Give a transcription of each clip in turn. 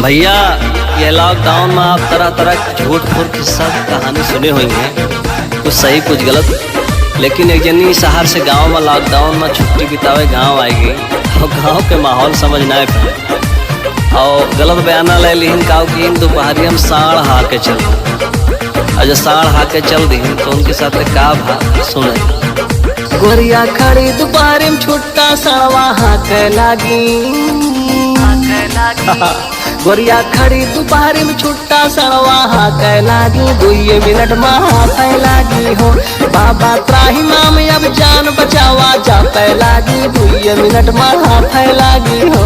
भैया, ये लॉकडाउन में आप तरह तरह की झूठ फूट किस्सा कहानी सुने हुई हैं, कुछ सही कुछ गलत। लेकिन एक जनी शहर से गांव में लॉकडाउन में छुट्टी बितावे गांव आएगी और गांव के माहौल समझ ना पाए और गलत बयाना ले लीन गाँव की दोपहरी हम साढ़ हा के चल और जब साढ़ हा के चल दी तो उनके साथ का भा सुने। गोरिया खड़ी दोपहरी में छुट्टा सावा हा के लागी गोरिया खड़ी दोपहरी में छुट्टा सड़वा हाथ लागी 2 मिनट में हाथ लागी हो। बाबा त्राही माम अब जान बचावा जाते लागी 2 मिनट में हाथ लागी हो।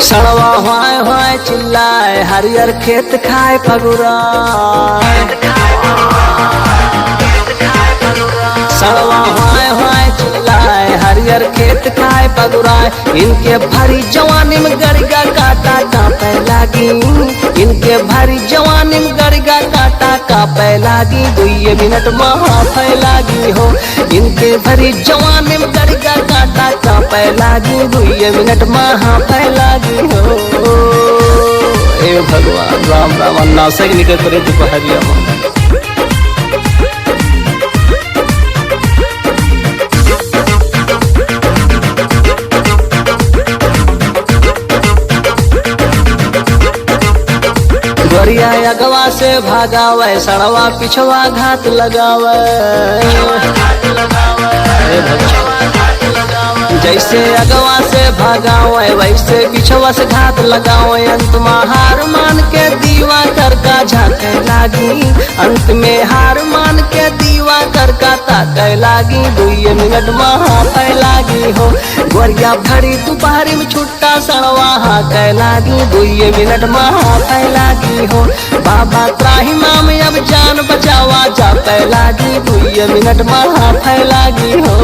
सड़वा हुआए हुआए चिल्लाए हरियर खेत खाए फगुरा। सड़वा हुआए हुआए चिल्लाए हरियर खेत खाए पगुराए। इनके भरी जवानी में गड़गा काटा कांपे लागी इनके भरी जवानी में गड़गा काटा कांपे लागी 2 मिनट में हाथ लागी हो। इनके भरी जवानी में गड़गा काटा कांपे लागी 2 मिनट में हाथ लागी हो। हे भगवान राम राम अन्ना से निकल करे दोपहरिया में। गोरिया अगवा से भागावे सड़वा पिछवा घात लगावे। जैसे अगवा से भागावे वैसे पिछवा से घात लगावे। अंत में हार मान के दीवा करका झाके लागी अंत में हार मान के दीवा करका ताके लागी 2 मिनट में हाथ लागी हो। गोरिया भरी दोपहरी में छुट्टा सड़वा हाके लागी 2 मिनट में हाथ लागी हो। बाबा त्राही माम अब जान बचावा जाते लागी 2 मिनट में हाथ लागी हो।